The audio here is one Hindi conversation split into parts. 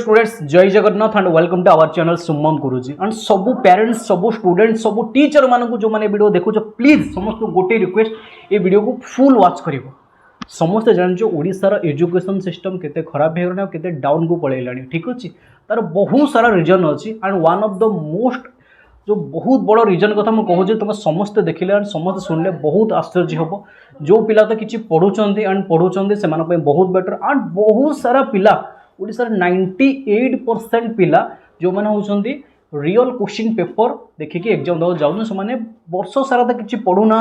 स्टूडेंट्स जय Jagannath and welcome to our channel Suman Guruji and सब पेरेंट्स सब स्टूडेंट्स सब टीचर मानक जो मैंने वीडियो देखो प्लीज समस्त गोटे रिक्वेस्ट ये वीडियो को फुल वॉच कर समस्ते जान ओडिशार एजुकेशन सिस्टम केते खराब हो गला केते डाउन को पळेलानी ठीक अछि तार बहुत सारा रीजन अछि and one of the most जो बहुत बड़ रीजन कथा मैं कहूँ तुम समस्ते देखिले एंड समस्ते सुनले बहुत आश्चर्य हम जो पिला तो किसी पढ़ुंट एंड पढ़ुंट से बहुत बेटर एंड बहुत सारा पिला ओडिशार 98% पिला जो मैंने होउछंती रियल क्वेश्चन पेपर देखिए एग्जाम दवा जाऊँ से वर्ष सारा तो किसी पढ़ू ना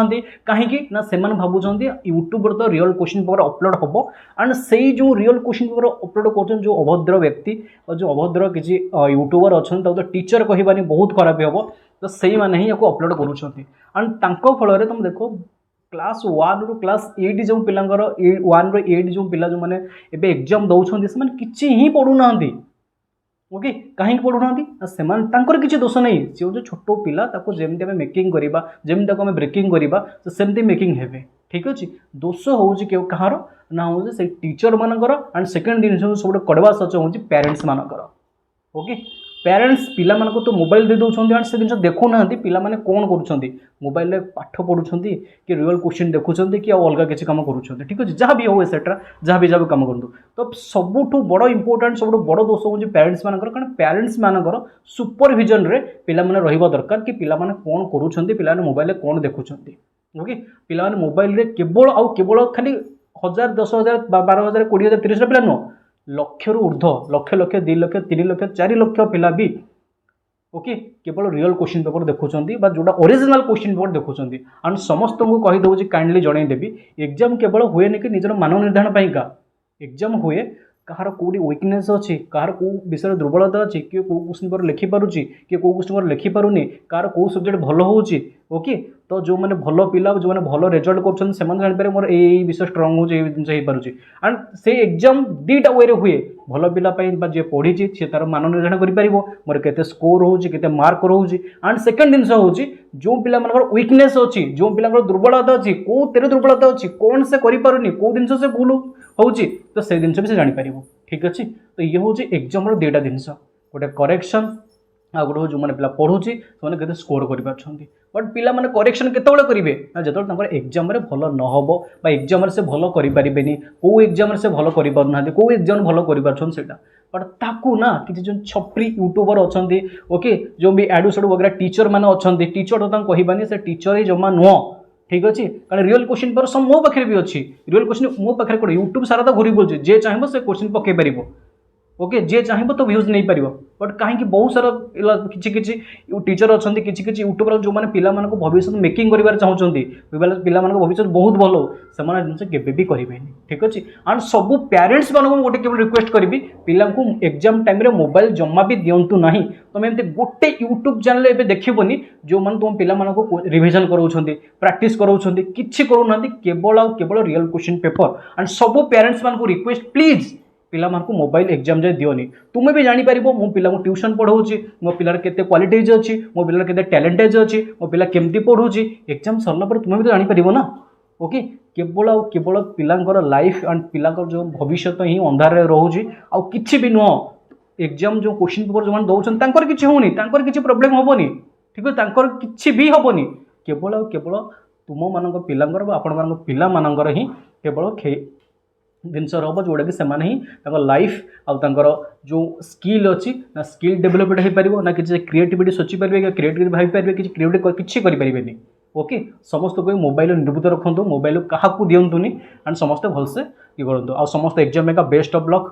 कहीं ना से भावुं यूट्यूब तो रियल क्वेश्चन पेपर अपलोड हम एंड से जो रियल क्वेश्चन पेपर अपलोड कर जो अभद्र व्यक्ति और जो अभद्र किसी यूट्यूबर अच्छा तो टीचर कहबानी बहुत खराब हम तो से मैंने ही अपलोड करूँ फल तुम देखो क्लास 1 रु क्लास 8 जो पिलांकर 1 रु 8 जो पिला जो मैंने एबे एग्जाम दौरान से किसी ही पढ़ू ना ओके कहीं पढ़ू ना से किसी दोष नहीं सी जो छोट पिला जमी आम मेकिंग करवा जमी आम ब्रेकिंग करवा तो सेमती मेकिंग हे ठीक अच्छे दोष हूँ कହାର ना हूँ से टीचर मानकर एंड सेकेंड जिन सब कड़वा सच हूँ पेरेंट्स मानकर ओके पेरेंट्स पिला मानको तो मोबाइल दे दौरान एंड से जिन देखु ना पिला माने कौन करुँच मोबाइल पाठ पढ़ुं कि रियल क्वेश्चन देखुं कि अलग किसी कम करुँच ठीक अच्छे जहाँ भी हो एसेट्रा जहाँ भी कम करूँ तो सबुठ बड़ इंपोर्टाट सब बड़ दोष हूँ पेरेंट्स मानकर कारण पेरेंट्स मानकर सुपरविजन रे पिला माने रहिबा दरकार कि पिला माने कौन करुँच पिला मोबाइल कौन देखुं ओके पिला माने मोबाइल रे केवल खाली 1000 10,000 12,000 20,000 30,000 पिला नुह लक्ष रु ऊर्ध लक्ष लक्ष 2 लक्ष 3 लक्ष 4 लक्ष पिला भी ओके केवल रियल क्वेश्चन पेपर देखुंत जोटा ओरिजिनल क्वेश्चन पेपर देखुंत एंड समस्त को कहीदे काइंडली जनईदेवी एग्जाम केवल हुए कि निजर मान निर्धारण पाइका एग्जाम हुए कहार कौटी वीकनेस अच्छी कहार कौ विषय दुर्बलता अच्छी किए कौ क्वेश्चन पेपर लिखिपारुची किए कौ क्वेश्चन पेपर लिखिपारुनी कहार कौ सब्जेक्ट भल होउची ओके तो जो मैंने भल पिला जो मैंने भल रिजल्ट कर जापर मोर यही विषय स्ट्रंग हो पारुची एंड से एग्जाम दुईटा वे हुए भल पिला जी पढ़ी सी तार मान निर्धारण कर मोर केते स्कोर होउची केते मार्क रोची एंड सेकंड जिन होउची जो पिला मानकर वीकनेस अच्छी जो पिला दुर्बलता अच्छी कौ तेरे दुर्बलता अच्छी कौन से करें कौ जिन से भूल होउची तो से जिन भी से जापर ठीक अच्छे तो ये हूँ एग्जाम दुईटा जिनस गोटे करेक्शन आ गोटे जो मैंने पिला पढ़ुची से स्कोर कर बट पिला माने करेक्शन केतबेले करेंगे ना जो एग्जाम भल नहब एग्जाम से भल करें कौ एग्जाम से भल कर कौ एग्जाम भल कर बट ताकू ना कि जो छपरी यूट्यूबर अच्छा ओके जो भी एडु सेडु वगैरह टीचर मैंने अच्छा टीचर तो कहबानी से टीचर ही जमा नुह ठीक अच्छे कारण रियल क्वेश्चन पेपर सब मो पाखे भी अच्छी रियल क्वेश्चन मो पाखे कौन यूट्यूब सारा तो घूरी बोलूँ जे चाहिए से क्वेश्चन पकई पार ओके जे चाहिए तो व्यूज नहीं पार बट कहीं बहुत सारा किसी टीचर अच्छा किसी यूट्यूबर जो मैंने पिला भविष्य मेकिंग कर चाहते पिला भविष्य बहुत भल से जिन केवे करेंगे ठीक अच्छे एंड सब पेरेंट्स मानक गोटे केवल रिक्वेस्ट करी पिला एग्जाम टाइम मोबाइल जमा भी दिंतु ना तुम एमती गोटे यूट्यूब चैनल ए देखनी जो मैंने तुम पिला रिविजन कराऊँ प्रैक्टिस कराऊँ कि करूना केवल रियल क्वेश्चन पेपर एंड सब पेरेंट्स मानक रिक्वेस्ट प्लीज पिला मानक मोबाइल एग्जाम जाए दियोनी तुम्हें भी जापर मो पिला ट्यूशन पढ़ाऊँगी मो पिलार केते क्वालिटीज अच्छी मो पिलार केते टैलेंटेज अच्छी मो पिला केमती पढ़ुची एग्जाम सरला पर तुम्हें भी तो जापर ना ओके केवल केवल पिलांकर लाइफ एंड पिलांकर जो भविष्य ही अंधार रोचे आउ किछि भी नुह एग्जाम जो क्वेश्चन पेपर जो दौरान किसी होनी किसी प्रोब्लेम हेनी ठीक है किसी भी हेनी केवल केवल तुम मान पिलांकर आपण मान पिला मानकर ही केवल जिनस हम जोटा कि से लाइफ आउर जो स्किल अच्छी ना स्किल डेभलपमेंट हो पार ना किसी क्रिएटिविटी सोची पारे क्रिएटिविटी भाई पारे कि क्रिएटिविटी किसी करें ओके समस्त को मोबाइल निर्भूत रखु मोबाइल क्या दिंतुनि एंड समस्ते भलसे ये करूँ आ समस्त एग्जाम में बेस्ट ऑफ लक